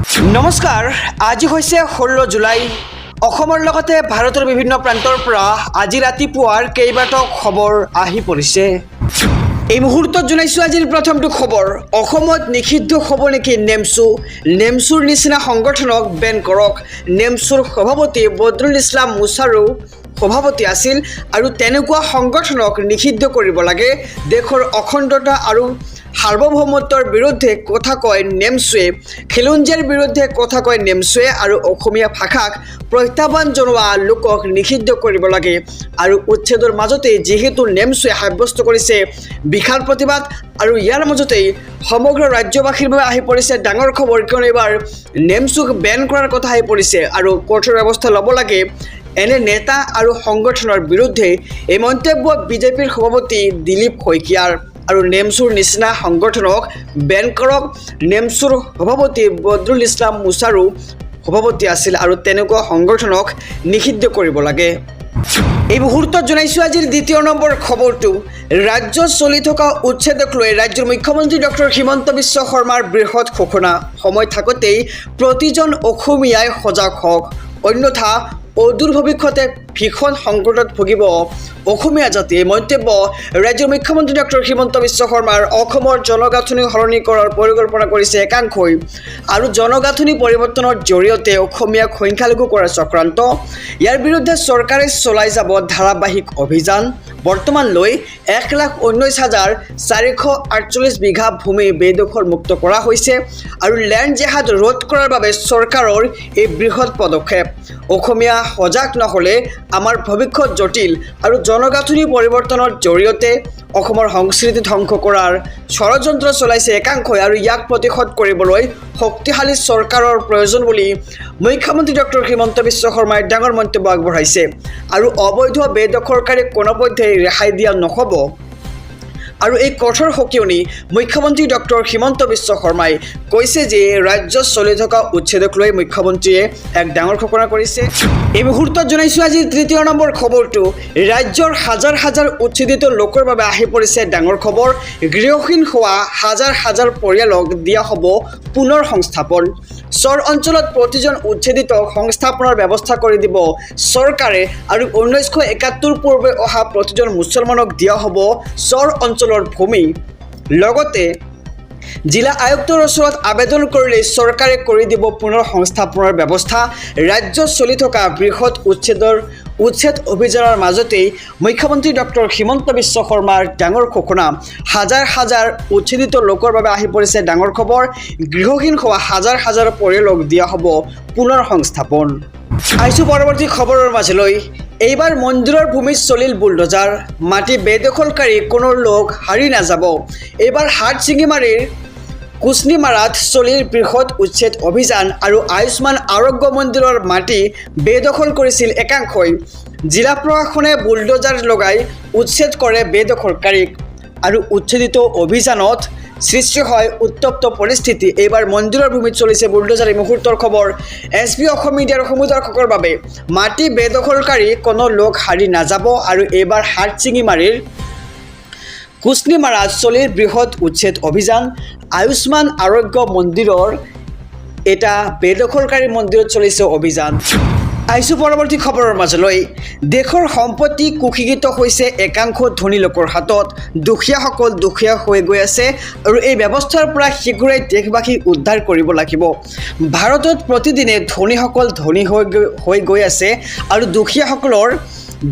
নমস্কাৰ, আজি হৈছে 16 জুলাই। অসমৰ লগতে ভাৰতৰ বিভিন্ন প্ৰান্তৰ পৰা আজি ৰাতিপুৱাৰ কেইবাটাও খবৰ আহি পৰিছে। এই মুহূৰ্তত জনাইছোঁ আজিৰ প্ৰথমটো খবৰ। অসমত নিষিদ্ধ হ'ব নেকি নেমচুৰ নিচিনা সংগঠনক বেন কৰক। নেমচুৰ সভাপতি বদৰুল ইছলাম মুছাৰো সভাপতি আছিল আৰু তেনেকুৱা সংগঠনক নিষিদ্ধ কৰিব লাগে। দেশৰ অখণ্ডতা আৰু সাৰ্বভৌমত্বৰ বিৰুদ্ধে কথা কয় নেমচুৱে, খিলঞ্জীয়াৰ বিৰুদ্ধে কথা কয় নেমচুৱে আৰু অসমীয়া ভাষাক প্ৰত্যাহ্বান জনোৱা লোকক নিষিদ্ধ কৰিব লাগে। আৰু উচ্ছেদৰ মাজতেই যিহেতু নেমচুৱে সাব্যস্ত কৰিছে বিশাল প্ৰতিবাদ আৰু ইয়াৰ মাজতেই সমগ্ৰ ৰাজ্যবাসীৰ বাবে আহি পৰিছে ডাঙৰ খবৰ, কিয়নো এইবাৰ নেমচুক বেন কৰাৰ কথা আহি পৰিছে আৰু কঠোৰ ব্যৱস্থা ল'ব লাগে এনে নেতা আৰু সংগঠনৰ বিৰুদ্ধে। এই মন্তব্য বিজেপিৰ সভাপতি দিলীপ শইকীয়াৰ। আৰু নেমচুৰ নিচিনা সংগঠনক বেন কৰক। নেমচুৰ সভাপতি বদৰুল ইছলাম মুছাৰো সভাপতি আছিল আৰু তেনেকুৱা সংগঠনক নিষিদ্ধ কৰিব লাগে। এই মুহূৰ্তত জনাইছোঁ আজিৰ দ্বিতীয় নম্বৰ খবৰটো। ৰাজ্যত চলি থকা উচ্ছেদক লৈ ৰাজ্যৰ মুখ্যমন্ত্ৰী ডক্টৰ হিমন্ত বিশ্ব শৰ্মাৰ বৃহৎ ঘোষণা। সময় থাকোঁতেই প্ৰতিজন অসমীয়াই সজাগ হওক, অন্যথা অদূৰ ভৱিষ্যতে ভীষণ সংকটত ভুগিব অসমীয়া জাতি। এই মন্তব্য ৰাজ্যৰ মুখ্যমন্ত্ৰী ডক্টৰ হিমন্ত বিশ্ব শৰ্মাৰ। অসমৰ জনগাঁথনি সলনি কৰাৰ পৰিকল্পনা কৰিছে একাংশই আৰু জনগাঁথনি পৰিৱৰ্তনৰ জৰিয়তে অসমীয়াক সংখ্যালঘু কৰাৰ চক্ৰান্ত। ইয়াৰ বিৰুদ্ধে চৰকাৰে চলাই যাব ধাৰাবাহিক অভিযান। বৰ্তমানলৈ 1,19,448 বিঘা ভূমি বেদখল মুক্ত কৰা হৈছে আৰু লেণ্ড জেহাদ ৰোধ কৰাৰ বাবে চৰকাৰৰ এই বৃহৎ পদক্ষেপ। অসমীয়া সজাগ নহ'লে আমাৰ ভৱিষ্যত জটিল আৰু জনগাঁথনি পৰিৱৰ্তনৰ জৰিয়তে অসমৰ সংস্কৃতি ধ্বংস কৰাৰ ষড়যন্ত্ৰ চলাইছে একাংশই আৰু ইয়াক প্ৰতিহত কৰিবলৈ শক্তিশালী চৰকাৰৰ প্ৰয়োজন বুলি মুখ্যমন্ত্ৰী ডক্টৰ হিমন্ত বিশ্ব শৰ্মাই ডাঙৰ মন্তব্য আগবঢ়াইছে। আৰু অবৈধ বেদখলকাৰীক কোনোপধ্যেই ৰেহাই দিয়া নহ'ব। আৰু এই কঠোৰ সকিয়নি মুখ্যমন্ত্ৰী ডক্টৰ হিমন্ত বিশ্ব শৰ্মাই কৈছে যে ৰাজ্যত চলি থকা উচ্ছেদক লৈ মুখ্যমন্ত্ৰীয়ে এক ডাঙৰ ঘোষণা কৰিছে। এই মুহূৰ্তত জনাইছোঁ আজিৰ তৃতীয় নম্বৰ খবৰটো। ৰাজ্যৰ হাজাৰ হাজাৰ উচ্ছেদিত লোকৰ বাবে আহি পৰিছে ডাঙৰ খবৰ। গৃহহীন হোৱা হাজাৰ হাজাৰ পৰিয়ালক দিয়া হ'ব পুনৰ সংস্থাপন। চৰ অঞ্চলত প্ৰতিজন উচ্ছেদিত সংস্থাপনৰ ব্যৱস্থা কৰি দিব চৰকাৰে আৰু 1971 পূৰ্বে অহা প্ৰতিজন মুছলমানক দিয়া হ'ব চৰ অঞ্চলৰ ভূমি। লগতে জিলা আয়ুক্তৰ ওচৰত আবেদন কৰিলে চৰকাৰে কৰি দিব পুনৰ সংস্থাপনৰ ব্যৱস্থা। ৰাজ্যত চলি থকা বৃহৎ উচ্ছেদ অভিযানৰ মাজতেই মুখ্যমন্ত্ৰী ডক্টৰ হিমন্ত বিশ্ব শৰ্মাৰ ডাঙৰ ঘোষণা। হাজাৰ হাজাৰ উচ্ছেদিত লোকৰ বাবে আহি পৰিছে ডাঙৰ খবৰ। গৃহহীন হোৱা হাজাৰ হাজাৰ পৰিয়ালক দিয়া হ'ব পুনৰ সংস্থাপন। আহিছোঁ পৰৱৰ্তী খবৰৰ মাজলৈ। এইবাৰ মন্দিৰৰ ভূমিত চলিল বুলডোজাৰ। মাটি বেদখলকাৰী কোনো লোক হাৰি নাযাব। এইবাৰ হাটশিঙিমাৰীৰ কুচনিমাৰাত চলিল বৃহৎ উচ্ছেদ অভিযান আৰু আয়ুষ্মান আৰোগ্য মন্দিৰৰ মাটি বেদখল কৰিছিল একাংশই। জিলা প্ৰশাসনে বুলডোজাৰ লগাই উচ্ছেদ কৰে বেদখলকাৰীক আৰু উচ্ছেদিত অভিযানত সৃষ্টি হয় উত্তপ্ত পৰিস্থিতি। এইবাৰ মন্দিৰৰ ভূমিত চলিছে বুলডোজাৰ। এই মুহূৰ্তৰ খবৰ। SB অসম মিডিয়াৰ সমুদৰ্শকৰ বাবে মাটি বেদখলকাৰী কোনো লোক হাৰি নাযাব। আৰু এইবাৰ হাটশিঙিমাৰীৰ কুচনিমাৰাত চলিল বৃহৎ উচ্ছেদ অভিযান। আয়ুষ্মান আৰোগ্য মন্দিৰৰ এটা বেদখলকাৰী মন্দিৰত চলিছে অভিযান। আহিছোঁ পৰৱৰ্তী খবৰৰ মাজলৈ। দেশৰ সম্পত্তি কুক্ষিগত হৈছে একাংশ ধনী লোকৰ হাতত। দুখীয়াসকল দুখীয়া হৈ গৈ আছে আৰু এই ব্যৱস্থাৰ পৰা শীঘ্ৰেই দেশবাসীক উদ্ধাৰ কৰিব লাগিব। ভাৰতত প্ৰতিদিনে ধনীসকল ধনী হৈ গৈ আছে আৰু দুখীয়াসকলৰ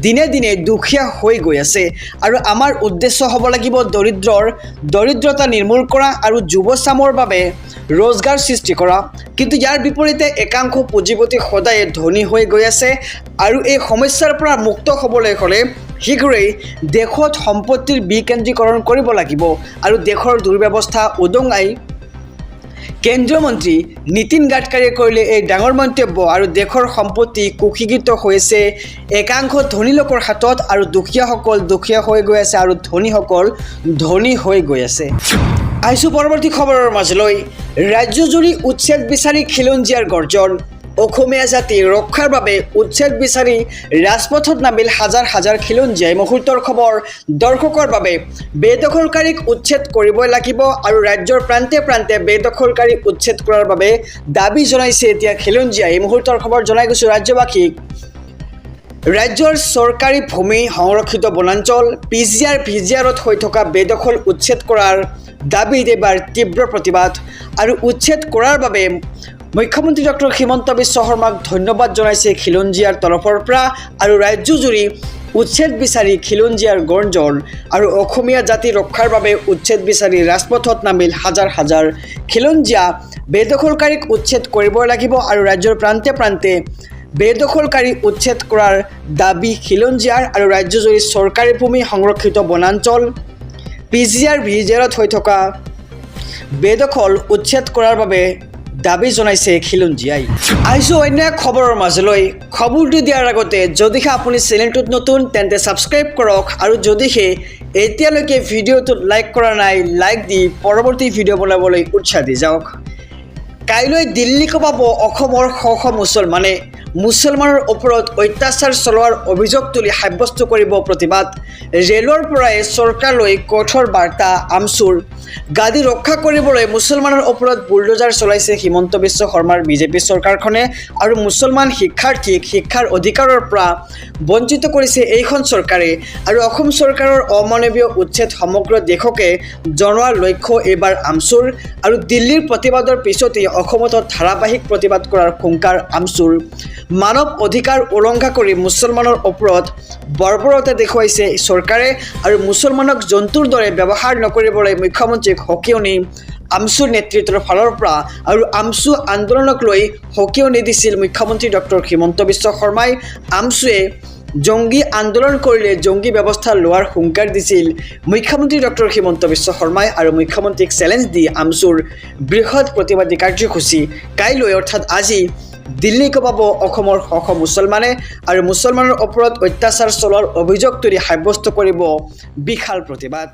দিনে দিনে দুখীয়া হৈ গৈ আছে। আৰু আমাৰ উদ্দেশ্য হ'ব লাগিব দৰিদ্ৰতা নিৰ্মূল কৰা আৰু যুৱচামৰ বাবে ৰোজগাৰ সৃষ্টি কৰা। কিন্তু ইয়াৰ বিপৰীতে একাংশ পুঁজিপতি সদায়ে ধনী হৈ গৈ আছে আৰু এই সমস্যাৰ পৰা মুক্ত হ'বলৈ হ'লে শীঘ্ৰেই দেশত সম্পত্তিৰ বিকেন্দ্ৰীকৰণ কৰিব লাগিব আৰু দেশৰ দুৰ্ব্যৱস্থা উদঙাই কেন্দ্ৰীয় মন্ত্ৰী নীতিন গাডকাৰীয়ে কৰিলে এই ডাঙৰ মন্তব্য। আৰু দেশৰ সম্পত্তি কুক্ষিগত হৈছে একাংশ ধনী লোকৰ হাতত আৰু দুখীয়াসকল দুখীয়া হৈ গৈ আছে আৰু ধনীসকল ধনী হৈ গৈ আছে। আহিছোঁ পৰৱৰ্তী খবৰৰ মাজলৈ। ৰাজ্যজুৰি উচ্ছেদ বিচাৰি খিলঞ্জীয়াৰ গৰ্জন। অসমীয়া জাতি ৰক্ষাৰ বাবে উচ্ছেদ বিচাৰি ৰাজপথত নামিল হাজাৰ হাজাৰ খিলঞ্জীয়াই। মুহূৰ্তৰ খবৰ দৰ্শকৰ বাবে বেদখলকাৰীক উচ্ছেদ কৰিবই লাগিব আৰু ৰাজ্যৰ প্ৰান্তে প্ৰান্তে বেদখলকাৰীক উচ্ছেদ কৰাৰ বাবে দাবী জনাইছে এতিয়া খিলঞ্জীয়াই। এই মুহূৰ্তৰ খবৰ জনাই গৈছোঁ ৰাজ্যবাসীক। ৰাজ্যৰ চৰকাৰী ভূমি সংৰক্ষিত বনাঞ্চল পিজিআৰ ভিজিআৰত হৈ থকা বেদখল উচ্ছেদ কৰাৰ দাবীত এইবাৰ তীব্ৰ প্ৰতিবাদ আৰু উচ্ছেদ কৰাৰ বাবে মুখ্যমন্ত্ৰী ডক্টৰ হিমন্ত বিশ্ব শৰ্মাক ধন্যবাদ জনাইছে খিলঞ্জীয়াৰ তৰফৰ পৰা আৰু ৰাজ্যজুৰি উচ্ছেদ বিচাৰি খিলঞ্জীয়াৰ গৰ্জন আৰু অসমীয়া জাতি ৰক্ষাৰ বাবে উচ্ছেদ বিচাৰি ৰাজপথত নামিল হাজাৰ হাজাৰ খিলঞ্জীয়া। বেদখলকাৰীক উচ্ছেদ কৰিবই লাগিব আৰু ৰাজ্যৰ প্ৰান্তে প্ৰান্তে বেদখলকাৰী উচ্ছেদ কৰাৰ দাবী খিলঞ্জীয়াৰ আৰু ৰাজ্যজুৰি চৰকাৰী ভূমি সংৰক্ষিত বনাঞ্চল পিজিআৰ ভিজিআৰত হৈ থকা বেদখল উচ্ছেদ কৰাৰ বাবে দাবী জনাইছে খিলঞ্জীয়াই। আহিছোঁ অন্য এক খবৰৰ মাজলৈ। খবৰটো দিয়াৰ আগতে যদিহে আপুনি চেনেলটোত নতুন তেন্তে ছাবস্ক্ৰাইব কৰক আৰু যদিহে এতিয়ালৈকে ভিডিঅ'টোত লাইক কৰা নাই লাইক দি পৰৱৰ্তী ভিডিঅ' বনাবলৈ উৎসাহ দি যাওক। কাইলৈ দিল্লী কঁপাব অসমৰ শ শ মুছলমানে। মুছলমানৰ ওপৰত অত্যাচাৰ চলোৱাৰ অভিযোগ তুলি সাব্যস্ত কৰিব প্ৰতিবাদ। ৰেলৰ পৰাই চৰকাৰলৈ কঠোৰ বাৰ্তা আমচুৰ। গাদী ৰক্ষা কৰিবলৈ মুছলমানৰ ওপৰত বুলডোজাৰ চলাইছে হিমন্ত বিশ্ব শৰ্মাৰ বিজেপি চৰকাৰখনে আৰু মুছলমান শিক্ষাৰ্থীক শিক্ষাৰ অধিকাৰৰ পৰা বঞ্চিত কৰিছে এইখন চৰকাৰে আৰু অসম চৰকাৰৰ অমানৱীয় উচ্ছেদ সমগ্ৰ দেশকে জনোৱাৰ লক্ষ্য এইবাৰ আমচুৰ আৰু দিল্লীৰ প্ৰতিবাদৰ পিছতেই অসমতো ধাৰাবাহিক প্ৰতিবাদ কৰাৰ হুংকাৰ আমচুৰ। মানৱ অধিকাৰ উলংঘা কৰি মুছলমানৰ ওপৰত বৰ্বৰতা দেখুৱাইছে চৰকাৰে আৰু মুছলমানক জন্তুৰ দৰে ব্যৱহাৰ নকৰিবলৈ মুখ্যমন্ত্ৰীক সকীয়নি আমচুৰ নেতৃত্বৰ ফালৰ পৰা আৰু আমচু আন্দোলনক লৈ সকীয়নি দিছিল মুখ্যমন্ত্ৰী ডক্টৰ হিমন্ত বিশ্ব শৰ্মাই। আমচুৱে জংগী আন্দোলন কৰিলে জংগী ব্যৱস্থা লোৱাৰ হুংকাৰ দিছিল মুখ্যমন্ত্ৰী ডক্টৰ হিমন্ত বিশ্ব শৰ্মাই আৰু মুখ্যমন্ত্ৰীক চেলেঞ্জ দি আমচুৰ বৃহৎ প্ৰতিবাদী কাৰ্যসূচী কাইলৈ অৰ্থাৎ আজি দিল্লী কঁপাব অসমৰ শ শ মুছলমানে আৰু মুছলমানৰ ওপৰত অত্যাচাৰ চলোৱাৰ অভিযোগ তুলি সাব্যস্ত কৰিব বিশাল প্ৰতিবাদ।